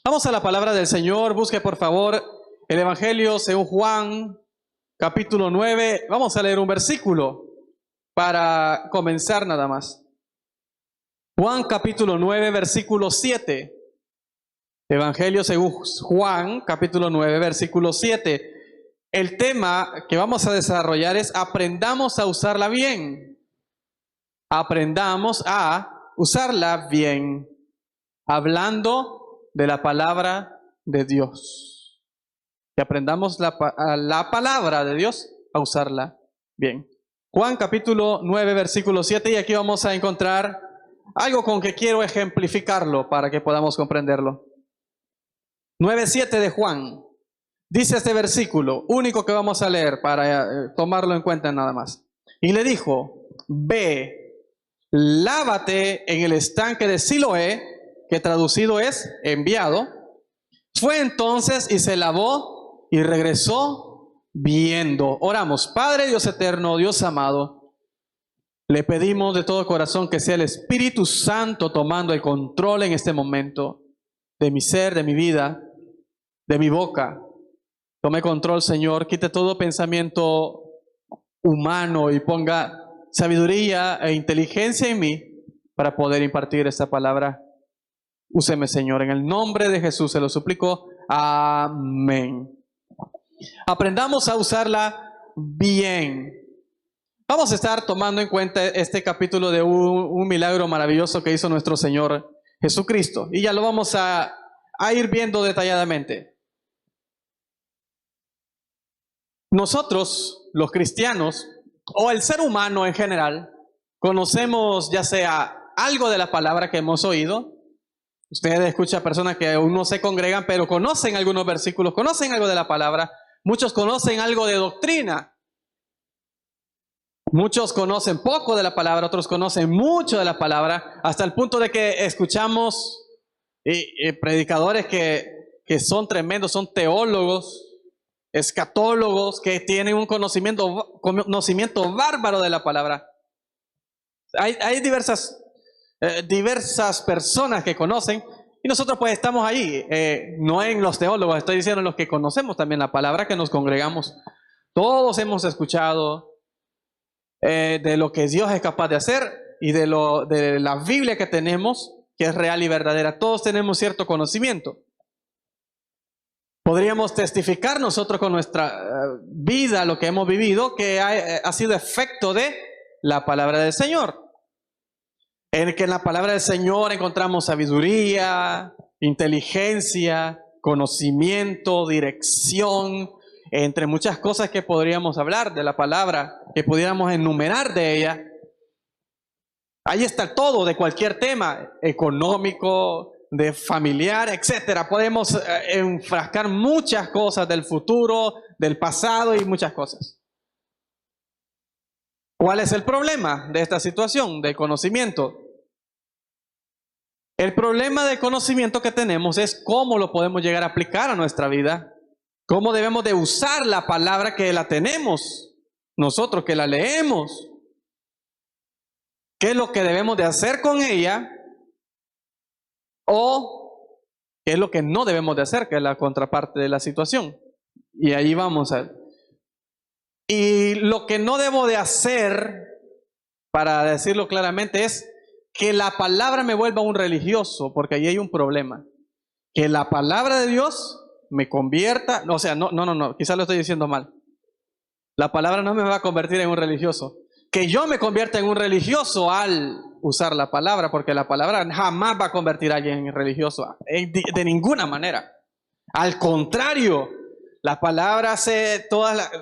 Vamos a la palabra del Señor. Busque por favor el Evangelio según Juan, capítulo 9. Vamos a leer un versículo para comenzar nada más. Juan capítulo 9, versículo 7. Evangelio según Juan, capítulo 9, versículo 7. El tema que vamos a desarrollar es aprendamos a usarla bien. Aprendamos a usarla bien. Hablando de la palabra de Dios. Que aprendamos la palabra de Dios a usarla bien. Juan capítulo 9, versículo 7. Y aquí vamos a encontrar algo con que quiero ejemplificarlo para que podamos comprenderlo. 9:7 de Juan. Dice este versículo, único que vamos a leer para tomarlo en cuenta nada más. Y le dijo, ve, lávate en el estanque de Siloé, que traducido es enviado. Fue entonces y se lavó y regresó viendo. Oramos. Padre Dios eterno, Dios amado, le pedimos de todo corazón que sea el Espíritu Santo tomando el control en este momento de mi ser, de mi vida, de mi boca. Tome control, Señor, quite todo pensamiento humano y ponga sabiduría e inteligencia en mí para poder impartir esta palabra. Úseme, Señor, en el nombre de Jesús se lo suplico. Amén. Aprendamos a usarla bien. Vamos a estar tomando en cuenta este capítulo de un milagro maravilloso que hizo nuestro Señor Jesucristo. Y ya lo vamos a ir viendo detalladamente. Nosotros, los cristianos, o el ser humano en general, conocemos ya sea algo de la palabra que hemos oído. Ustedes escuchan personas que aún no se congregan, pero conocen algunos versículos, conocen algo de la palabra. Muchos conocen algo de doctrina. Muchos conocen poco de la palabra, otros conocen mucho de la palabra, hasta el punto de que escuchamos predicadores que son tremendos, son teólogos, escatólogos, que tienen un conocimiento bárbaro de la palabra. Hay diversas personas que conocen y nosotros pues estamos ahí, no en los teólogos, estoy diciendo en los que conocemos también la palabra, que nos congregamos. Todos hemos escuchado de lo que Dios es capaz de hacer y de la Biblia que tenemos, que es real y verdadera. Todos tenemos cierto conocimiento. Podríamos testificar nosotros con nuestra vida, lo que hemos vivido, que ha sido efecto de la palabra del Señor. En que en la palabra del Señor encontramos sabiduría, inteligencia, conocimiento, dirección, entre muchas cosas que podríamos hablar de la palabra, que pudiéramos enumerar de ella. Ahí está todo, de cualquier tema, económico, de familiar, etcétera. Podemos enfrascar muchas cosas del futuro, del pasado y muchas cosas. ¿Cuál es el problema de esta situación del conocimiento? El problema del conocimiento que tenemos es cómo lo podemos llegar a aplicar a nuestra vida. Cómo debemos de usar la palabra que la tenemos, nosotros que la leemos. ¿Qué es lo que debemos de hacer con ella? O qué es lo que no debemos de hacer, que es la contraparte de la situación. Y ahí vamos a ver. Y lo que no debo de hacer, para decirlo claramente, es que la palabra me vuelva un religioso, porque ahí hay un problema. Que la palabra de Dios me convierta, o sea, no, quizás lo estoy diciendo mal. La palabra no me va a convertir en un religioso. Que yo me convierta en un religioso al usar la palabra, porque la palabra jamás va a convertir a alguien en religioso, de ninguna manera. Al contrario, la palabra hace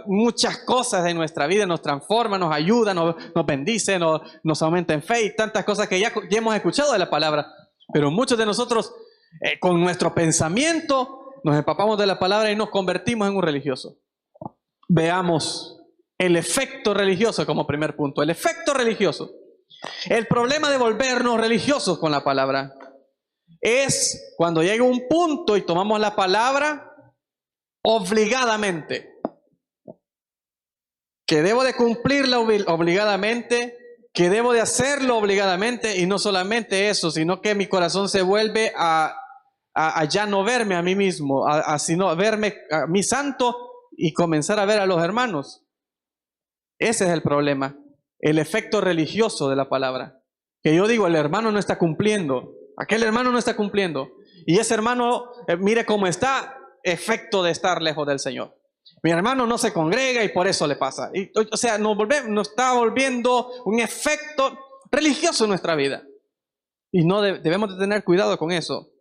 muchas cosas de nuestra vida, nos transforma, nos ayuda, nos bendice, nos aumenta en fe y tantas cosas que ya hemos escuchado de la palabra. Pero muchos de nosotros, con nuestro pensamiento, nos empapamos de la palabra y nos convertimos en un religioso. Veamos el efecto religioso como primer punto. El efecto religioso. El problema de volvernos religiosos con la palabra es cuando llega un punto y tomamos la palabra obligadamente. Que debo de cumplirla obligadamente, que debo de hacerlo obligadamente, y no solamente eso, sino que mi corazón se vuelve a a ya no verme a mí mismo, sino verme a mí santo y comenzar a ver a los hermanos. Ese es el problema, el efecto religioso de la palabra. Que yo digo, el hermano no está cumpliendo, aquel hermano no está cumpliendo. Y ese hermano, mire cómo está, efecto de estar lejos del Señor. Mi hermano no se congrega y por eso le pasa. O sea, nos está volviendo un efecto religioso en nuestra vida. Y no debemos de tener cuidado con eso.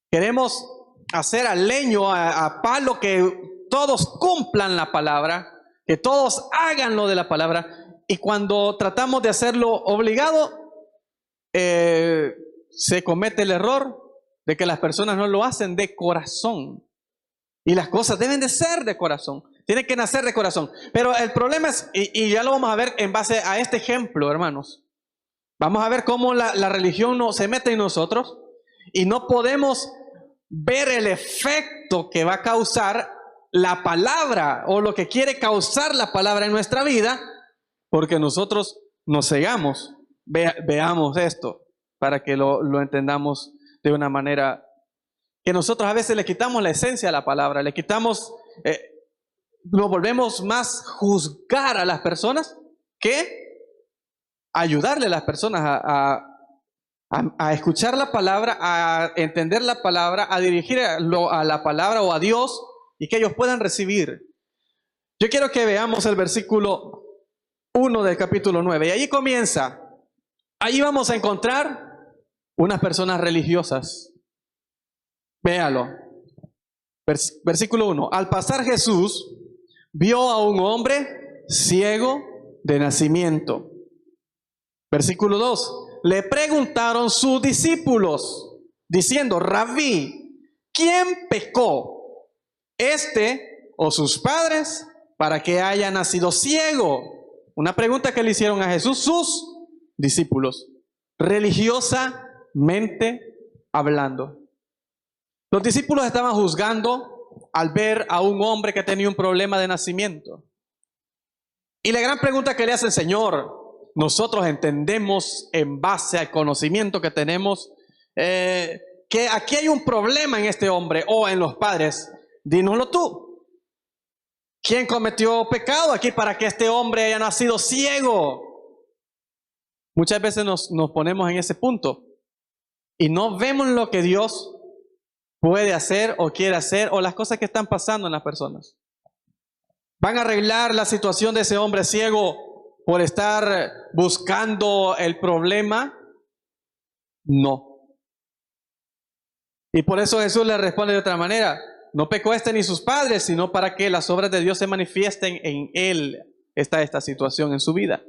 Queremos hacer al leño, a palo, que todos cumplan la palabra, que todos hagan lo de la palabra. Y cuando tratamos de hacerlo obligado, se comete el error de que las personas no lo hacen de corazón. Y las cosas deben de ser de corazón. Tienen que nacer de corazón. Pero el problema es, y ya lo vamos a ver en base a este ejemplo, hermanos. Vamos a ver cómo la religión se mete en nosotros y no podemos ver el efecto que va a causar la palabra o lo que quiere causar la palabra en nuestra vida, porque nosotros nos cegamos. Veamos esto para que lo entendamos de una manera que nosotros a veces le quitamos la esencia a la palabra, le quitamos, nos volvemos más juzgar a las personas que ayudarle a las personas a escuchar la palabra, a entender la palabra, a dirigir a la palabra o a Dios y que ellos puedan recibir. Yo quiero que veamos el versículo 1 del capítulo 9 y allí comienza. Allí vamos a encontrar unas personas religiosas. Véalo. Versículo 1. Al pasar Jesús vio a un hombre ciego de nacimiento. Versículo 2. Le preguntaron sus discípulos, diciendo: Rabí, ¿quién pecó, este o sus padres, para que haya nacido ciego? Una pregunta que le hicieron a Jesús sus discípulos, religiosamente hablando. Los discípulos estaban juzgando al ver a un hombre que tenía un problema de nacimiento. Y la gran pregunta que le hacen: Señor, nosotros entendemos en base al conocimiento que tenemos que aquí hay un problema en este hombre o en los padres. Dínoslo tú. ¿Quién cometió pecado aquí para que este hombre haya nacido ciego? Muchas veces nos ponemos en ese punto y no vemos lo que Dios puede hacer o quiere hacer o las cosas que están pasando en las personas. ¿Van a arreglar la situación de ese hombre ciego por estar buscando el problema? No. Y por eso Jesús le responde de otra manera: no pecó este ni sus padres, sino para que las obras de Dios se manifiesten en él. Está esta situación en su vida.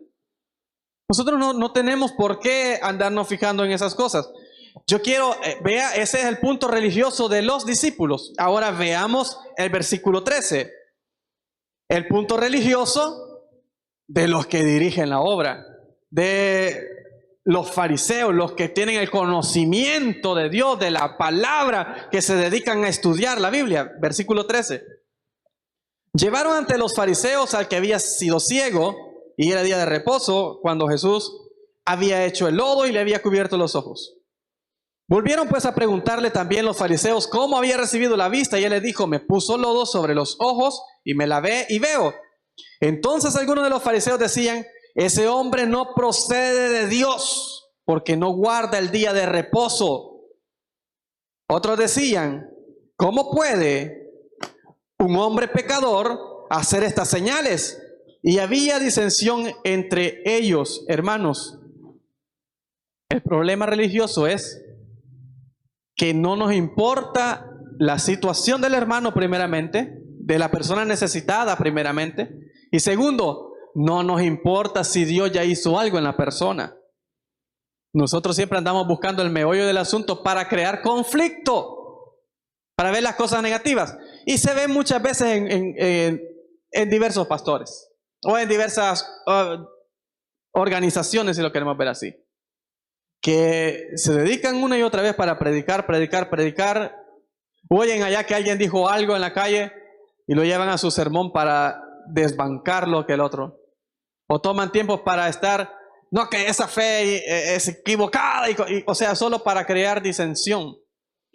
Nosotros no tenemos por qué andarnos fijando en esas cosas. Yo quiero, vea, ese es el punto religioso de los discípulos. Ahora veamos el versículo 13. El punto religioso de los que dirigen la obra, de los fariseos, los que tienen el conocimiento de Dios, de la palabra, que se dedican a estudiar la Biblia. Versículo 13. Llevaron ante los fariseos al que había sido ciego, y era día de reposo, cuando Jesús había hecho el lodo y le había cubierto los ojos. Volvieron pues a preguntarle también los fariseos cómo había recibido la vista, y él les dijo: me puso lodo sobre los ojos y me lavé y veo. Entonces algunos de los fariseos decían: ese hombre no procede de Dios, porque no guarda el día de reposo. Otros decían: ¿cómo puede un hombre pecador hacer estas señales? Y había disensión entre ellos, hermanos. El problema religioso es que no nos importa la situación del hermano primeramente, de la persona necesitada primeramente, y segundo, no nos importa si Dios ya hizo algo en la persona. Nosotros siempre andamos buscando el meollo del asunto para crear conflicto, para ver las cosas negativas, y se ve muchas veces en diversos pastores o en diversas organizaciones, si lo queremos ver así, que se dedican una y otra vez para predicar. Oyen allá que alguien dijo algo en la calle y lo llevan a su sermón para desbancar lo que el otro. O toman tiempo para estar, no, que esa fe es equivocada, o sea, solo para crear disensión.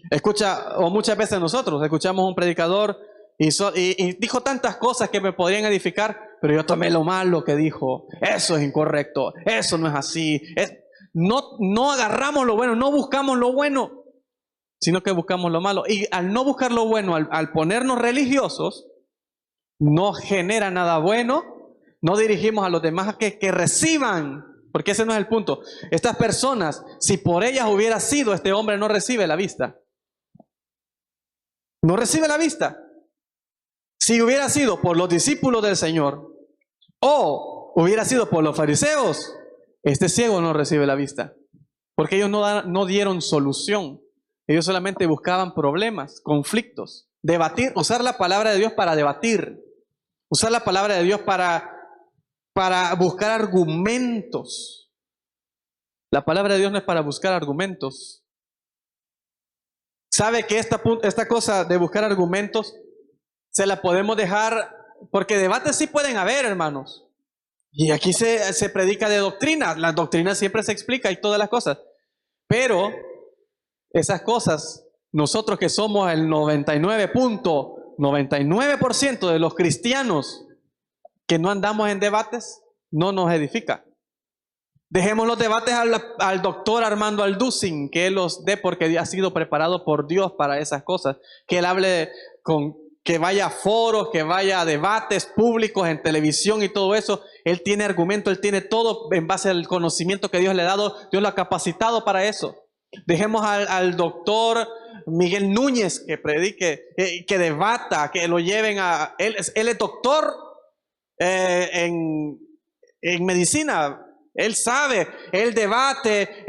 Escucha, o muchas veces nosotros escuchamos un predicador y dijo tantas cosas que me podrían edificar, pero yo tomé lo malo que dijo. Eso es incorrecto, eso no es así. No agarramos lo bueno, no buscamos lo bueno, sino que buscamos lo malo. Y al no buscar lo bueno, al ponernos religiosos, no genera nada bueno, no dirigimos a los demás a que reciban, porque ese no es el punto. Estas personas, si por ellas hubiera sido, este hombre no recibe la vista. No recibe la vista. Si hubiera sido por los discípulos del Señor o hubiera sido por los fariseos, este ciego no recibe la vista. Porque ellos no dieron solución. Ellos solamente buscaban problemas, conflictos, debatir, usar la palabra de Dios para debatir, usar la palabra de Dios para buscar argumentos. La palabra de Dios no es para buscar argumentos. ¿Sabe que esta cosa de buscar argumentos se la podemos dejar? Porque debates sí pueden haber, hermanos. Y aquí se predica de doctrina. La doctrina siempre se explica y todas las cosas. Pero esas cosas, nosotros que somos el 99.99% de los cristianos que no andamos en debates, no nos edifica. Dejemos los debates al doctor Armando Alducin, que él los dé porque ha sido preparado por Dios para esas cosas. Que él hable que vaya a foros, que vaya a debates públicos en televisión y todo eso. Él tiene argumento, él tiene todo en base al conocimiento que Dios le ha dado. Dios lo ha capacitado para eso. Dejemos al doctor Miguel Núñez que predique, que debata, que lo lleven a... Él es doctor en medicina. Él sabe, él debate,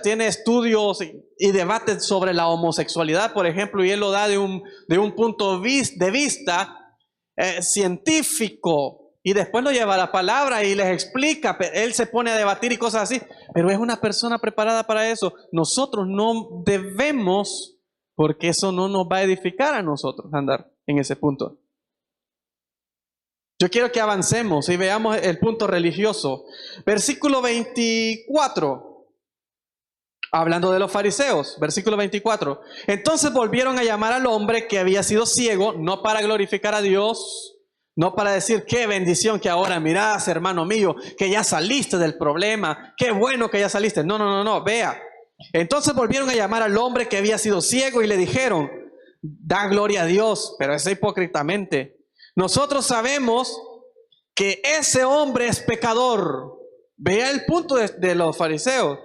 tiene estudios y debate sobre la homosexualidad, por ejemplo, y él lo da de un punto de vista científico, y después lo lleva a la palabra y les explica. Él se pone a debatir y cosas así, pero es una persona preparada para eso. Nosotros no debemos, porque eso no nos va a edificar a nosotros andar en ese punto. Yo quiero que avancemos y veamos el punto religioso. Versículo 24. Hablando de los fariseos. Versículo 24. Entonces volvieron a llamar al hombre que había sido ciego, no para glorificar a Dios, no para decir qué bendición que ahora mirás, hermano mío, que ya saliste del problema. Qué bueno que ya saliste. No. Vea. Entonces volvieron a llamar al hombre que había sido ciego y le dijeron, da gloria a Dios, pero eso hipócritamente. Nosotros sabemos que ese hombre es pecador. Vea el punto de los fariseos.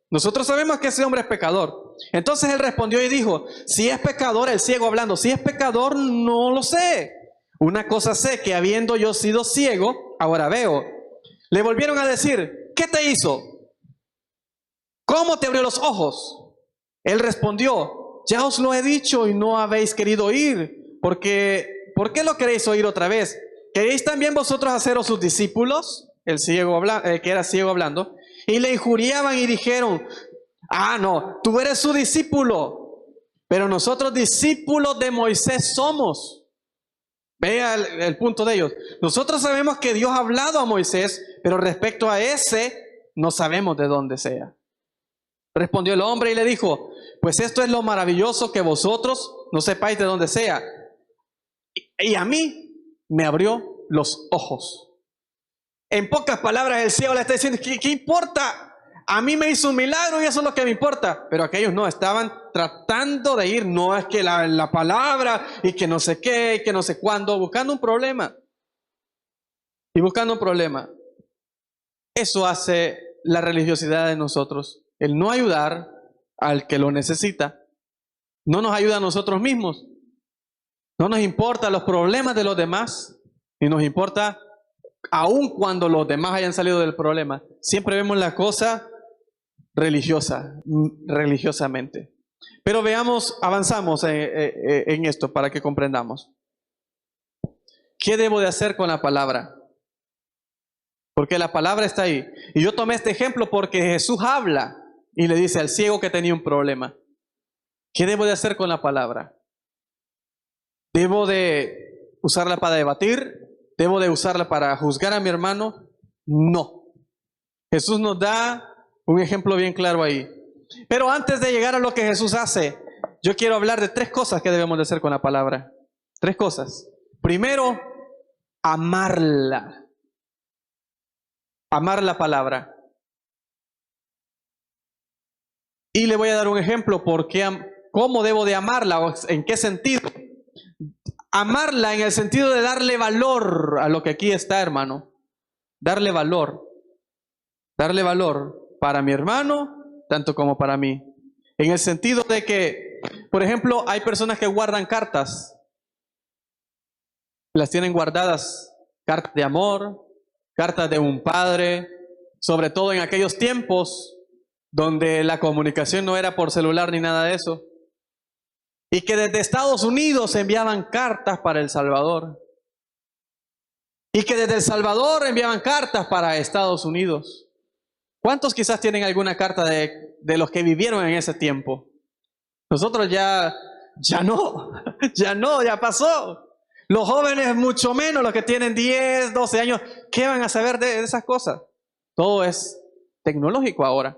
Nosotros sabemos que ese hombre es pecador. Entonces él respondió y dijo, si es pecador, el ciego hablando, si es pecador, no lo sé. Una cosa sé, que habiendo yo sido ciego, ahora veo. Le volvieron a decir, ¿qué te hizo? ¿Cómo te abrió los ojos? Él respondió, ya os lo he dicho y no habéis querido oír, porque... ¿Por qué lo queréis oír otra vez? ¿Queréis también vosotros haceros sus discípulos? El ciego que era ciego hablando. Y le injuriaban y dijeron, no, tú eres su discípulo, pero nosotros discípulos de Moisés somos. Vea el punto de ellos. Nosotros sabemos que Dios ha hablado a Moisés, pero respecto a ese, no sabemos de dónde sea. Respondió el hombre y le dijo, pues esto es lo maravilloso, que vosotros no sepáis de dónde sea. Y a mí me abrió los ojos. En pocas palabras, el ciego le está diciendo, ¿qué importa? A mí me hizo un milagro y eso es lo que me importa. Pero aquellos no, estaban tratando de ir, no es que la palabra y que no sé qué, y que no sé cuándo, buscando un problema. Y buscando un problema. Eso hace la religiosidad de nosotros. El no ayudar al que lo necesita. No nos ayuda a nosotros mismos. No nos importa los problemas de los demás, y nos importa aun cuando los demás hayan salido del problema. Siempre vemos la cosa religiosamente. Pero veamos, avanzamos en esto para que comprendamos. ¿Qué debo de hacer con la palabra? Porque la palabra está ahí. Y yo tomé este ejemplo porque Jesús habla y le dice al ciego que tenía un problema. ¿Qué debo de hacer con la palabra? ¿Debo de usarla para debatir? ¿Debo de usarla para juzgar a mi hermano? No. Jesús nos da un ejemplo bien claro ahí. Pero antes de llegar a lo que Jesús hace, yo quiero hablar de 3 cosas que debemos de hacer con la palabra. 3 cosas. Primero, amarla. Amar la palabra. Y le voy a dar un ejemplo cómo debo de amarla o en qué sentido. Amarla en el sentido de darle valor a lo que aquí está, hermano. Darle valor. Darle valor para mi hermano, tanto como para mí. En el sentido de que, por ejemplo, hay personas que guardan cartas. Las tienen guardadas, cartas de amor, cartas de un padre, sobre todo en aquellos tiempos donde la comunicación no era por celular ni nada de eso. Y que desde Estados Unidos enviaban cartas para El Salvador. Y que desde El Salvador enviaban cartas para Estados Unidos. ¿Cuántos quizás tienen alguna carta de los que vivieron en ese tiempo? Nosotros ya no, ya pasó. Los jóvenes mucho menos, los que tienen 10, 12 años, ¿qué van a saber de esas cosas? Todo es tecnológico ahora.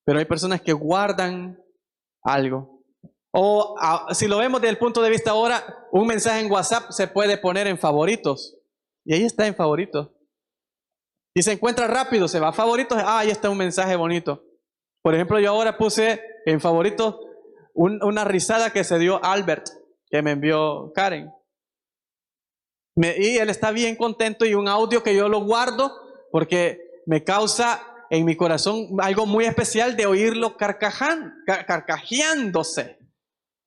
Pero hay personas que guardan algo. O si lo vemos desde el punto de vista ahora, un mensaje en WhatsApp se puede poner en favoritos. Y ahí está en favoritos. Y se encuentra rápido, se va a favoritos. Ahí está un mensaje bonito. Por ejemplo, yo ahora puse en favoritos una risada que se dio Albert, que me envió Karen. Y él está bien contento, y un audio que yo lo guardo porque me causa en mi corazón algo muy especial de oírlo carcajeándose.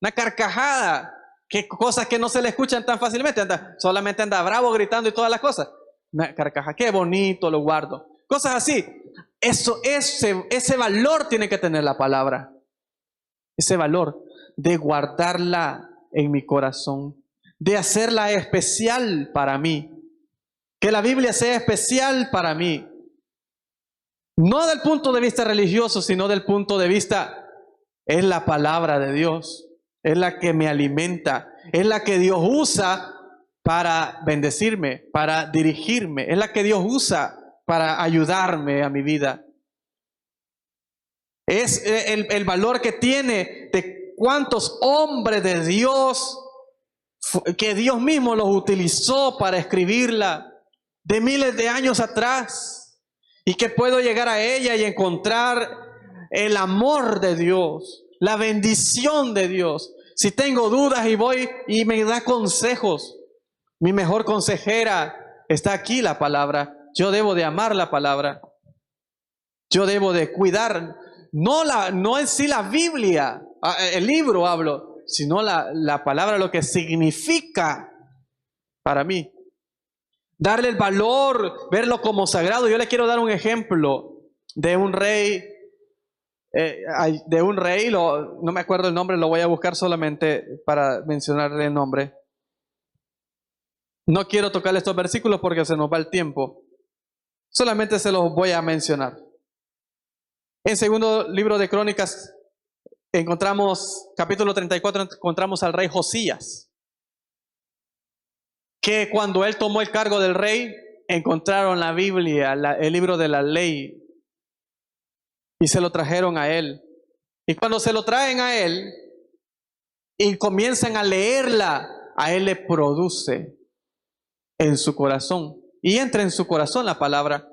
Una carcajada, que cosas que no se le escuchan tan fácilmente, solamente anda bravo gritando y todas las cosas. Una carcajada, qué bonito, lo guardo. Cosas así. Ese valor tiene que tener la palabra. Ese valor de guardarla en mi corazón, de hacerla especial para mí. Que la Biblia sea especial para mí. No del punto de vista religioso, sino del punto de vista, es la palabra de Dios. Es la que me alimenta. Es la que Dios usa para bendecirme, para dirigirme. Es la que Dios usa para ayudarme a mi vida. Es el valor que tiene de cuántos hombres de Dios, que Dios mismo los utilizó para escribirla de miles de años atrás, y que puedo llegar a ella y encontrar el amor de Dios, la bendición de Dios. Si tengo dudas y voy y me da consejos, mi mejor consejera está aquí, la palabra. Yo debo de amar la palabra. Yo debo de cuidar, no en sí la Biblia, el libro hablo, sino la palabra, lo que significa para mí. Darle el valor, verlo como sagrado. Yo le quiero dar un ejemplo de un rey, no me acuerdo el nombre, lo voy a buscar solamente para mencionarle el nombre. No quiero tocar estos versículos porque se nos va el tiempo. Solamente se los voy a mencionar. En segundo libro de Crónicas encontramos, capítulo 34, encontramos al rey Josías, que cuando él tomó el cargo del rey, encontraron la Biblia, el libro de la ley, y se lo trajeron a él. Y cuando se lo traen a él y comienzan a leerla, a él le produce en su corazón, y entra en su corazón la palabra,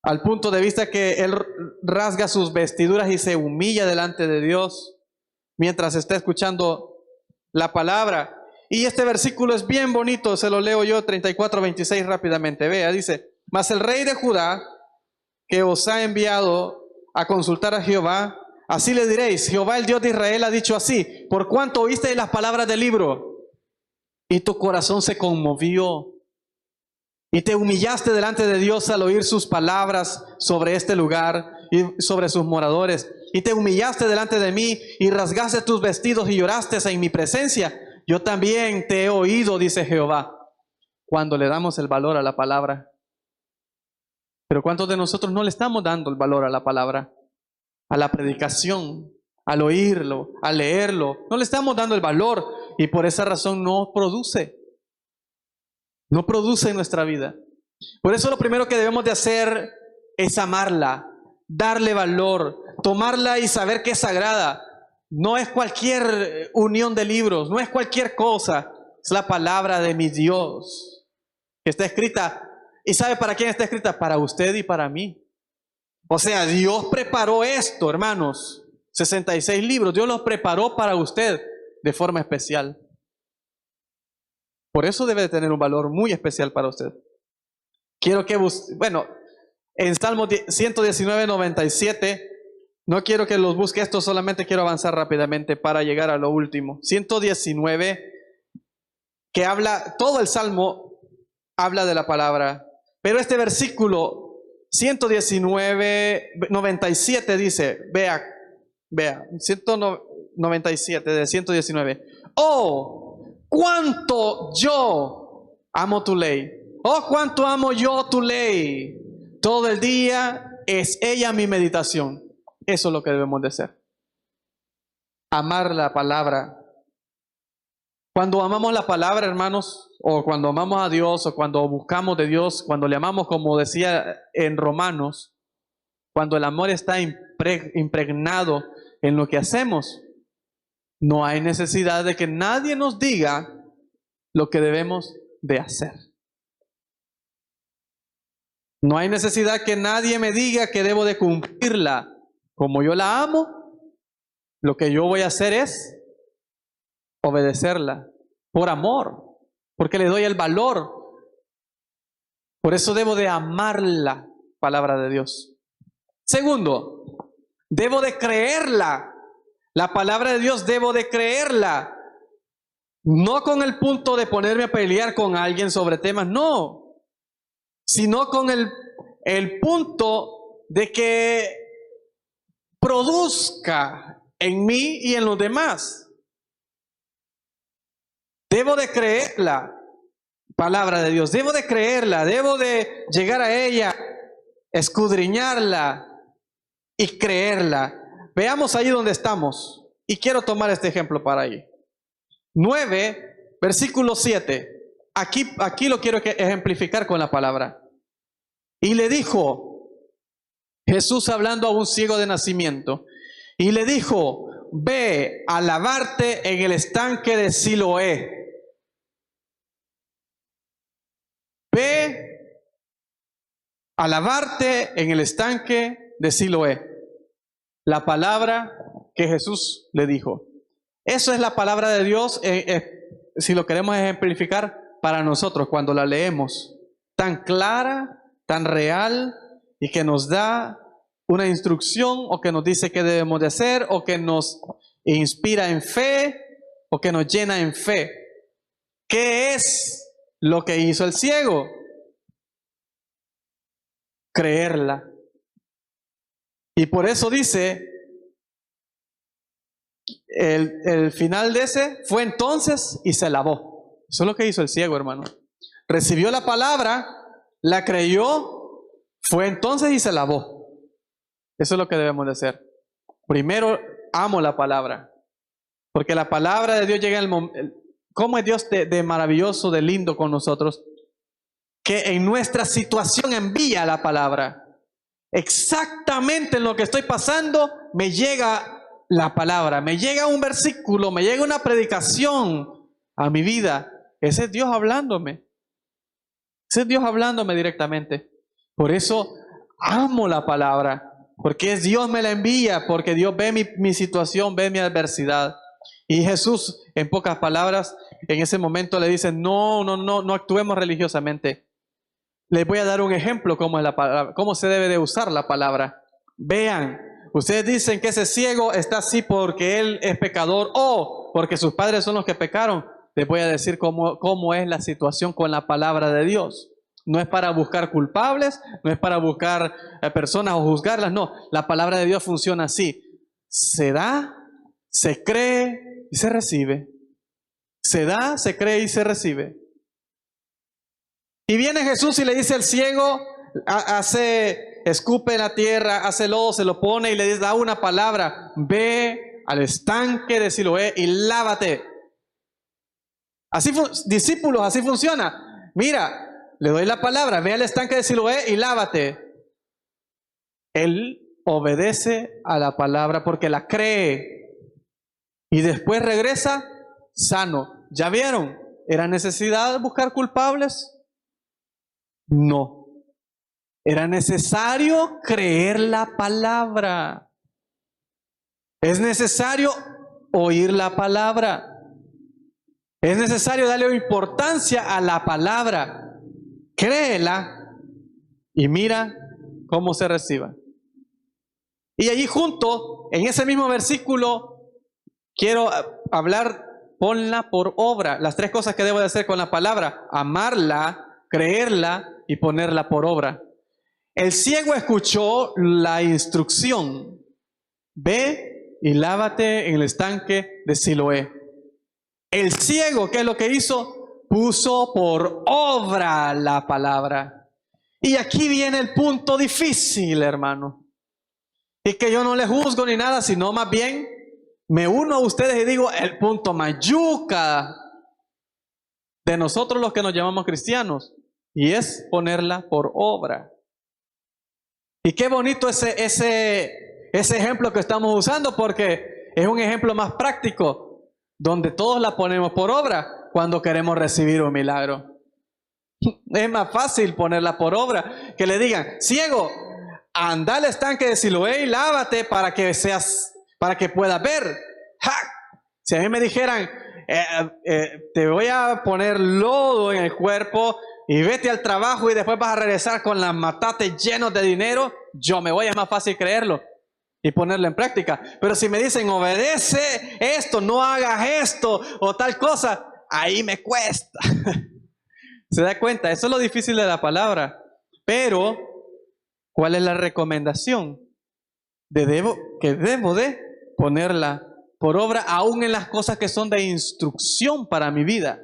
al punto de vista que él rasga sus vestiduras y se humilla delante de Dios mientras está escuchando la palabra. Y este versículo es bien bonito, se lo leo yo, 34:26 rápidamente. Vea, dice: mas el rey de Judá, que os ha enviado a consultar a Jehová, así le diréis: Jehová el Dios de Israel ha dicho así, por cuanto oíste las palabras del libro y tu corazón se conmovió y te humillaste delante de Dios al oír sus palabras sobre este lugar y sobre sus moradores, y te humillaste delante de mí y rasgaste tus vestidos y lloraste en mi presencia, yo también te he oído, dice Jehová. Cuando le damos el valor a la palabra. Pero ¿cuántos de nosotros no le estamos dando el valor a la palabra? A la predicación, al oírlo, al leerlo. No le estamos dando el valor, y por esa razón no produce. No produce en nuestra vida. Por eso lo primero que debemos de hacer es amarla, darle valor, tomarla y saber que es sagrada. No es cualquier unión de libros, no es cualquier cosa. Es la palabra de mi Dios que está escrita. ¿Y sabe para quién está escrita? Para usted y para mí. O sea, Dios preparó esto, hermanos. 66 libros. Dios los preparó para usted de forma especial. Por eso debe de tener un valor muy especial para usted. Quiero que en Salmo 119, 97, no quiero que los busque esto, solamente quiero avanzar rápidamente para llegar a lo último. 119, que habla, todo el Salmo habla de la palabra, pero este versículo 119, 97 dice, vea, 197 de 119. Oh, cuánto yo amo tu ley. Oh, cuánto amo yo tu ley. Todo el día es ella mi meditación. Eso es lo que debemos de hacer. Amar la palabra. Cuando amamos la palabra, hermanos, o cuando amamos a Dios, o cuando buscamos de Dios, cuando le amamos, como decía en Romanos, cuando el amor está impregnado en lo que hacemos, no hay necesidad de que nadie nos diga lo que debemos de hacer. No hay necesidad que nadie me diga que debo de cumplirla. Como yo la amo, lo que yo voy a hacer es obedecerla por amor, porque le doy el valor. Por eso debo de amar la palabra de Dios. Segundo, debo de creerla. La palabra de Dios debo de creerla. No con el punto de ponerme a pelear con alguien sobre temas, no. Sino con el punto de que produzca en mí y en los demás. Debo de creer la palabra de Dios, debo de creerla, debo de llegar a ella, escudriñarla y creerla. Veamos ahí donde estamos. Y quiero tomar este ejemplo para ahí. 9, versículo 7. Aquí lo quiero ejemplificar con la palabra. Y le dijo, Jesús hablando a un ciego de nacimiento, y le dijo, ve a lavarte en el estanque de Siloé. Ve a lavarte en el estanque de Siloé. La palabra que Jesús le dijo. Eso es la palabra de Dios, si lo queremos ejemplificar para nosotros cuando la leemos. Tan clara, tan real, y que nos da una instrucción, o que nos dice qué debemos de hacer, o que nos inspira en fe, o que nos llena en fe. ¿Qué es lo que hizo el ciego? Creerla. Y por eso dice, el final de ese fue entonces y se lavó. Eso es lo que hizo el ciego, hermano. Recibió la palabra, la creyó, fue entonces y se lavó. Eso es lo que debemos de hacer. Primero, amo la palabra. Porque la palabra de Dios llega en el momento. ¿Cómo es Dios de maravilloso, de lindo con nosotros? Que en nuestra situación envía la palabra. Exactamente en lo que estoy pasando, me llega la palabra, me llega un versículo, me llega una predicación a mi vida. Ese es Dios hablándome. Ese es Dios hablándome directamente. Por eso amo la palabra. Porque Dios me la envía, porque Dios ve mi situación, ve mi adversidad. Y Jesús, en pocas palabras, en ese momento le dice, no actuemos religiosamente. Les voy a dar un ejemplo cómo es la palabra, cómo se debe de usar la palabra. Vean, ustedes dicen que ese ciego está así porque él es pecador o porque sus padres son los que pecaron. Les voy a decir cómo es la situación con la palabra de Dios. No es para buscar culpables, no es para buscar personas o juzgarlas, no. La palabra de Dios funciona así. Se da, se cree y se recibe. Se da, se cree y se recibe. Y viene Jesús y le dice al ciego, escupe en la tierra, hace lodo, se lo pone y le da una palabra. Ve al estanque de Siloé y lávate. Así, discípulos, así funciona. Mira, le doy la palabra, ve al estanque de Siloé y lávate. Él obedece a la palabra porque la cree. y después regresa sano. ¿Ya vieron? ¿Era necesidad buscar culpables? No. Era necesario creer la palabra. Es necesario oír la palabra. Es necesario darle importancia a la palabra. Créela y mira cómo se reciba. Y allí junto, en ese mismo versículo, quiero hablar, ponla por obra. Las tres cosas que debo de hacer con la palabra: amarla, creerla y ponerla por obra. El ciego escuchó la instrucción: ve y lávate en el estanque de Siloé. El ciego, ¿qué es lo que hizo? Puso por obra la palabra. Y aquí viene el punto difícil, hermano. Y que yo no le juzgo ni nada, sino más bien me uno a ustedes y digo el punto mayuca de nosotros los que nos llamamos cristianos, y es ponerla por obra. Y qué bonito ese ejemplo que estamos usando, porque es un ejemplo más práctico, donde todos la ponemos por obra cuando queremos recibir un milagro. Es más fácil ponerla por obra, que le digan: ciego, anda al estanque de Siloé y lávate para que puedas ver. ¡Ja! Si a mí me dijeran, te voy a poner lodo en el cuerpo y vete al trabajo y después vas a regresar con las matates llenos de dinero, yo me voy, es más fácil creerlo y ponerlo en práctica. Pero si me dicen, obedece esto, no hagas esto o tal cosa, ahí me cuesta. ¿Se da cuenta? Eso es lo difícil de la palabra. Pero, ¿cuál es la recomendación? Que debo de ponerla por obra, aún en las cosas que son de instrucción para mi vida.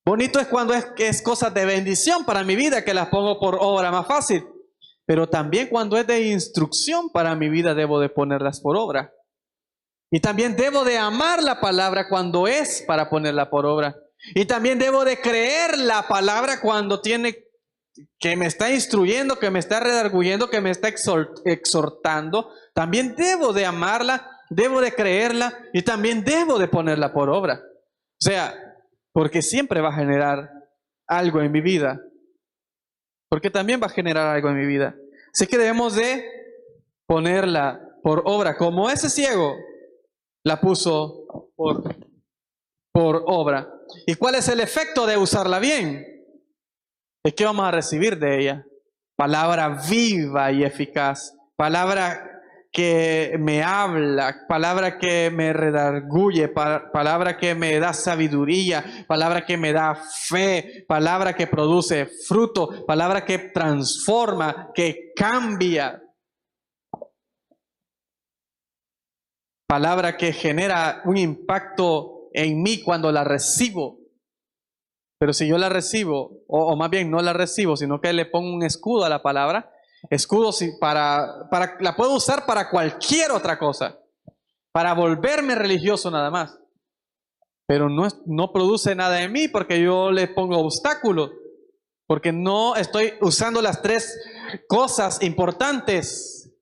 Bonito es cuando es cosas de bendición para mi vida, que las pongo por obra más fácil. Pero también cuando es de instrucción para mi vida, debo de ponerlas por obra. Y también debo de amar la palabra cuando es para ponerla por obra. Y también debo de creer la palabra cuando que me está instruyendo, que me está redarguyendo, que me está exhortando. También debo de amarla, debo de creerla y también debo de ponerla por obra. O sea, porque siempre va a generar algo en mi vida. Porque también va a generar algo en mi vida. Así que debemos de ponerla por obra. Como ese ciego la puso por obra. ¿Y cuál es el efecto de usarla bien? Es que vamos a recibir de ella palabra viva y eficaz, palabra que me habla, palabra que me redarguye, palabra que me da sabiduría, palabra que me da fe, palabra que produce fruto, palabra que transforma, que cambia, palabra que genera un impacto en mí cuando la recibo. Pero si yo la recibo, o más bien no la recibo, sino que le pongo un escudo a la palabra, escudo la puedo usar para cualquier otra cosa, para volverme religioso nada más. Pero no produce nada en mí porque yo le pongo obstáculos, porque no estoy usando las tres cosas importantes,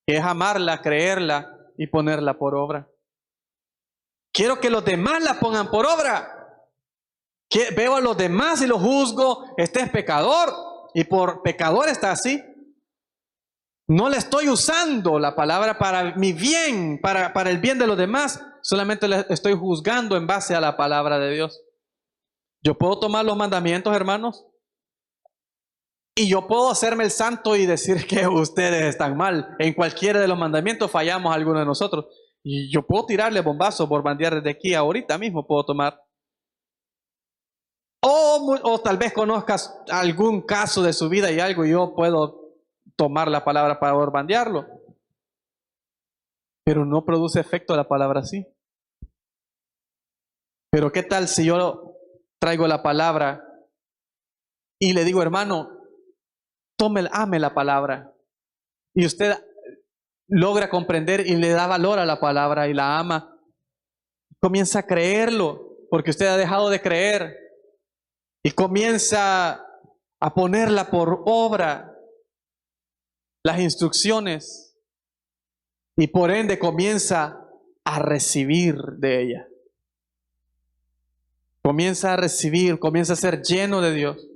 que es amarla, creerla y ponerla por obra. Quiero que los demás la pongan por obra. Veo a los demás y los juzgo, este es pecador y por pecador está así. No le estoy usando la palabra para mi bien, para el bien de los demás, solamente le estoy juzgando en base a la palabra de Dios. Yo puedo tomar los mandamientos, hermanos, y yo puedo hacerme el santo y decir que ustedes están mal. En cualquiera de los mandamientos fallamos alguno de nosotros. Y yo puedo tirarle bombazos, borbandear desde aquí, ahorita mismo puedo tomar. O tal vez conozcas algún caso de su vida y algo, y yo puedo tomar la palabra para borbandearlo. Pero no produce efecto la palabra así. Pero ¿qué tal si yo traigo la palabra y le digo, hermano, ame la palabra? Y usted logra comprender y le da valor a la palabra y la ama. Comienza a creerlo, porque usted ha dejado de creer. Y comienza a ponerla por obra, las instrucciones, y por ende comienza a recibir de ella. Comienza a recibir, comienza a ser lleno de Dios,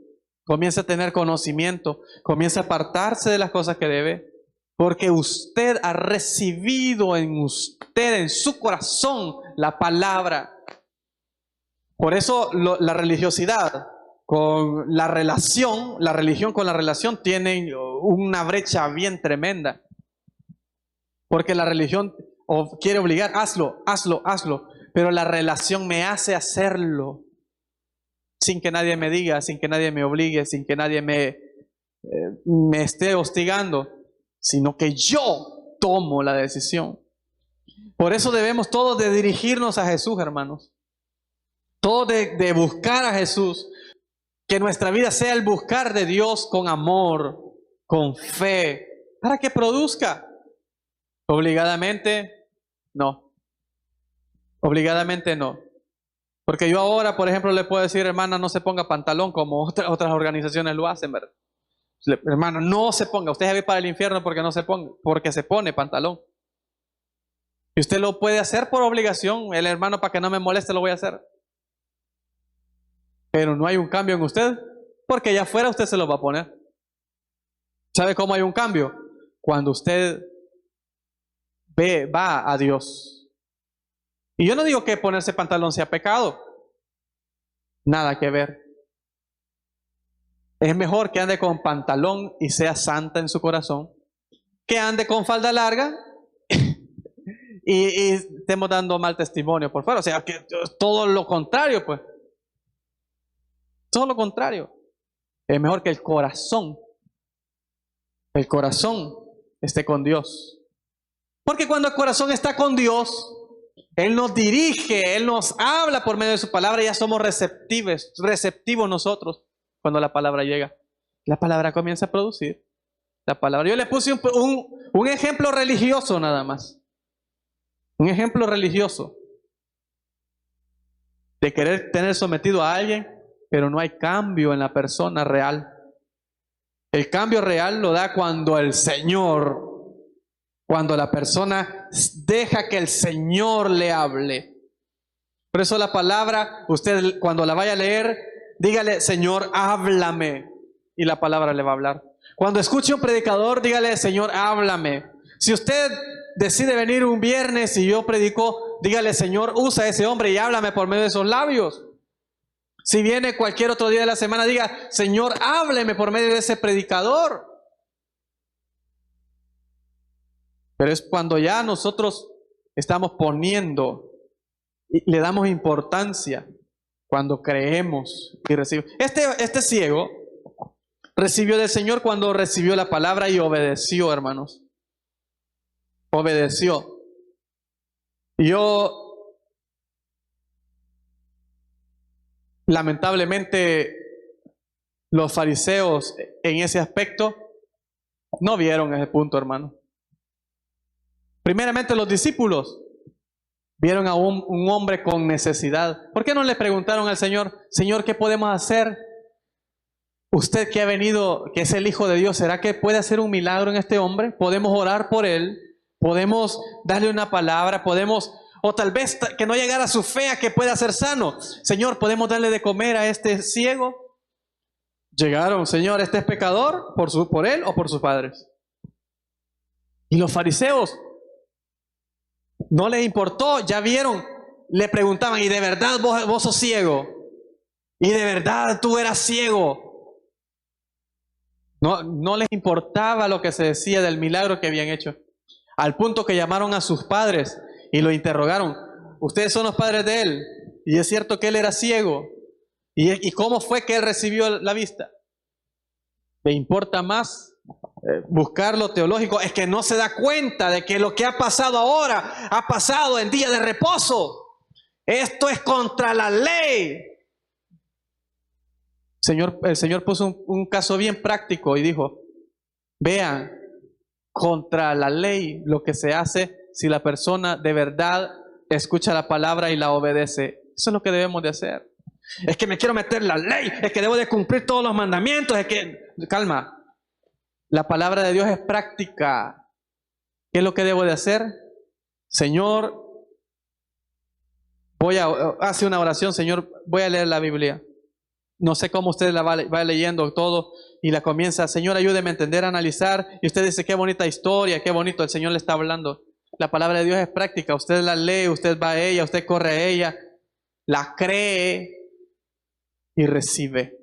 comienza a tener conocimiento, comienza a apartarse de las cosas que debe, porque usted ha recibido en usted, en su corazón, la palabra. Por eso la religiosidad con la religión con la relación tienen una brecha bien tremenda. Porque la religión quiere obligar, hazlo, hazlo, hazlo. Pero la relación me hace hacerlo sin que nadie me diga, sin que nadie me obligue, sin que nadie me esté hostigando, sino que yo tomo la decisión. Por eso debemos todos de dirigirnos a Jesús, hermanos. Todos de buscar a Jesús. Que nuestra vida sea el buscar de Dios con amor, con fe, para que produzca. Obligadamente, no. Obligadamente no. Porque yo ahora, por ejemplo, le puedo decir, hermana, no se ponga pantalón como otras organizaciones lo hacen, ¿verdad? Hermano, no se ponga. Usted debe ir para el infierno porque no se ponga, porque se pone pantalón. Y usted lo puede hacer por obligación. El hermano, para que no me moleste, lo voy a hacer. Pero no hay un cambio en usted, porque allá afuera usted se lo va a poner. ¿Sabe cómo hay un cambio? Cuando usted va a Dios. Y yo no digo que ponerse pantalón sea pecado. Nada que ver. Es mejor que ande con pantalón y sea santa en su corazón, que ande con falda larga y estemos dando mal testimonio por fuera. O sea, que todo lo contrario, pues. Todo lo contrario. Es mejor que el corazón esté con Dios. Porque cuando el corazón está con Dios, Él nos dirige, Él nos habla por medio de su palabra y ya somos receptivos nosotros cuando la palabra llega. La palabra comienza a producir. La palabra. Yo le puse un ejemplo religioso nada más. Un ejemplo religioso de querer tener sometido a alguien, pero no hay cambio en la persona real. El cambio real lo da cuando el Señor, cuando la persona deja que el Señor le hable. Por eso la palabra, usted cuando la vaya a leer, dígale, Señor, háblame. Y la palabra le va a hablar. Cuando escuche un predicador, dígale, Señor, háblame. Si usted decide venir un viernes y yo predico, dígale, Señor, usa a ese hombre y háblame por medio de esos labios. Si viene cualquier otro día de la semana, diga, Señor, hábleme por medio de ese predicador. Pero es cuando ya nosotros estamos poniendo y le damos importancia, cuando creemos y recibimos. Este ciego recibió del Señor cuando recibió la palabra y obedeció, hermanos. Obedeció. Yo lamentablemente, los fariseos en ese aspecto no vieron ese punto, hermano. Primeramente los discípulos vieron a un hombre con necesidad. ¿Por qué no le preguntaron al Señor, Señor, ¿qué podemos hacer? Usted que ha venido, que es el Hijo de Dios, ¿será que puede hacer un milagro en este hombre? ¿Podemos orar por él? ¿Podemos darle una palabra? ¿Podemos... O tal vez que no llegara a su fe a que pueda ser sano? Señor, ¿podemos darle de comer a este ciego? Llegaron, Señor, ¿este es pecador por él o por sus padres? Y los fariseos no les importó, ya vieron, le preguntaban, ¿y de verdad vos sos ciego? ¿Y de verdad tú eras ciego? No les importaba lo que se decía del milagro que habían hecho. Al punto que llamaron a sus padres y lo interrogaron. ¿Ustedes son los padres de él? Y es cierto que él era ciego. ¿Y cómo fue que él recibió la vista? ¿Le importa más buscar lo teológico? Es que no se da cuenta de que lo que ha pasado ahora ha pasado en día de reposo. Esto es contra la ley. El Señor puso un caso bien práctico y dijo, vean, contra la ley lo que se hace si la persona de verdad escucha la palabra y la obedece. Eso es lo que debemos de hacer. Es que me quiero meter la ley, es que debo de cumplir todos los mandamientos, es que... Calma, la palabra de Dios es práctica. ¿Qué es lo que debo de hacer? Señor, hace una oración, Señor, voy a leer la Biblia. No sé cómo usted la va leyendo todo y la comienza, Señor, ayúdeme a entender, a analizar. Y usted dice, qué bonita historia, qué bonito, el Señor le está hablando. La palabra de Dios es práctica, usted la lee, usted va a ella, usted corre a ella, la cree y recibe.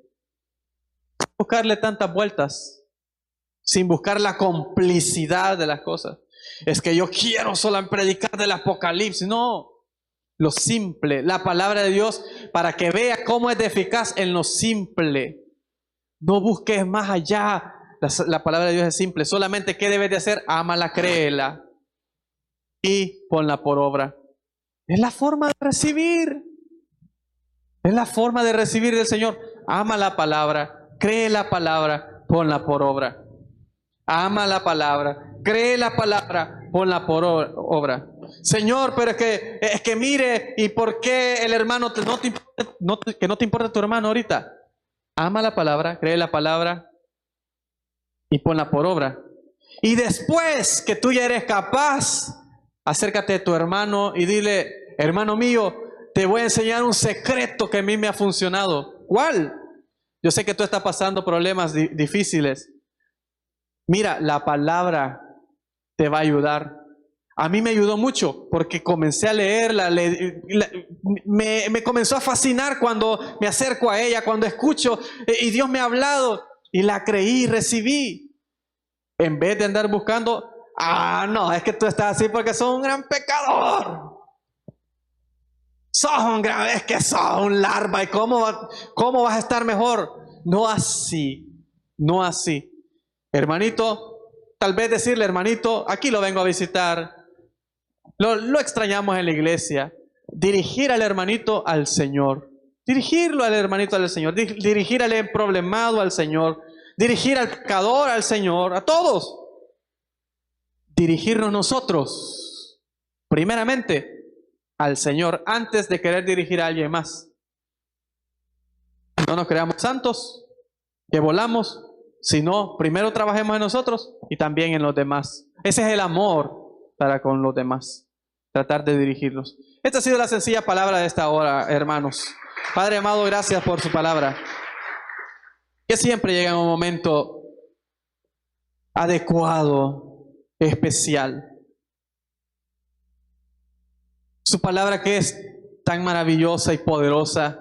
Buscarle tantas vueltas, sin buscar la complicidad de las cosas. Es que yo quiero solo predicar del Apocalipsis. No, lo simple, la palabra de Dios, para que vea cómo es de eficaz en lo simple. No busques más allá. La palabra de Dios es simple. Solamente, ¿qué debes de hacer? Ámala, créela y ponla por obra. Es la forma de recibir. Es la forma de recibir del Señor. Ama la palabra, cree la palabra, ponla por obra. Ama la palabra, cree la palabra, ponla por obra. Señor, pero es que mire, ¿y por qué el hermano que no te importa tu hermano ahorita? Ama la palabra, cree la palabra y ponla por obra. Y después que tú ya eres capaz, acércate a tu hermano y dile, hermano mío, te voy a enseñar un secreto que a mí me ha funcionado. ¿Cuál? Yo sé que tú estás pasando problemas difíciles. Mira, la palabra te va a ayudar. A mí me ayudó mucho porque comencé a leerla, me comenzó a fascinar cuando me acerco a ella, cuando escucho y Dios me ha hablado y la creí, recibí. En vez de andar buscando, no, es que tú estás así porque sos un gran pecador. Es que sos un larva y ¿cómo vas a estar mejor? No así, no así. Hermanito, tal vez decirle, hermanito, aquí lo vengo a visitar. Lo extrañamos en la iglesia. Dirigir al hermanito al Señor. Dirigirlo al hermanito al Señor. Dirigir al problemado al Señor. Dirigir al pecador al Señor. A todos. Dirigirnos nosotros, primeramente, al Señor, antes de querer dirigir a alguien más. No nos creamos santos, que volamos, sino primero trabajemos en nosotros y también en los demás. Ese es el amor para con los demás. Tratar de dirigirlos. Esta ha sido la sencilla palabra de esta hora, hermanos. Padre amado, gracias por su palabra. Que siempre llega un momento adecuado, especial. Su palabra que es tan maravillosa y poderosa,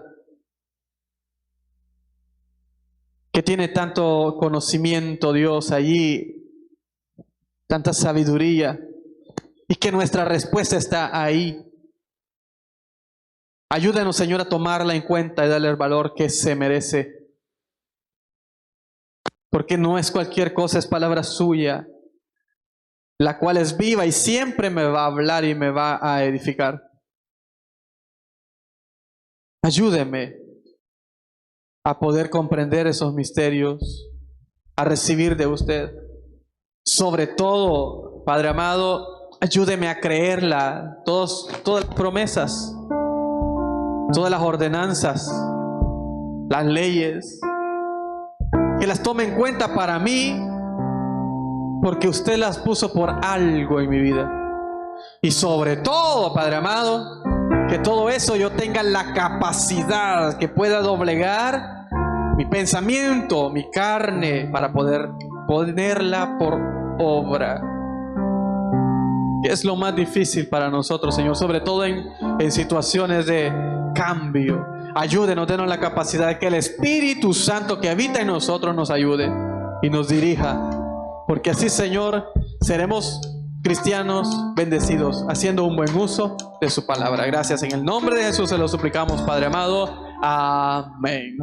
que tiene tanto conocimiento, Dios, allí, tanta sabiduría, y que nuestra respuesta está ahí. Ayúdanos, Señor, a tomarla en cuenta y darle el valor que se merece. Porque no es cualquier cosa, es palabra suya, la cual es viva y siempre me va a hablar y me va a edificar. Ayúdeme a poder comprender esos misterios, a recibir de usted. Sobre todo, Padre amado, ayúdeme a creerla, todas las promesas, todas las ordenanzas, las leyes, que las tome en cuenta para mí, porque usted las puso por algo en mi vida. Y sobre todo, Padre amado, que todo eso yo tenga la capacidad, que pueda doblegar mi pensamiento, mi carne, para poder ponerla por obra. Que es lo más difícil para nosotros, Señor, sobre todo en situaciones de cambio. Ayúdenos, denos la capacidad de que el Espíritu Santo que habita en nosotros nos ayude y nos dirija. Porque así, Señor, seremos cristianos bendecidos, haciendo un buen uso de su palabra. Gracias, en el nombre de Jesús se lo suplicamos, Padre amado. Amén.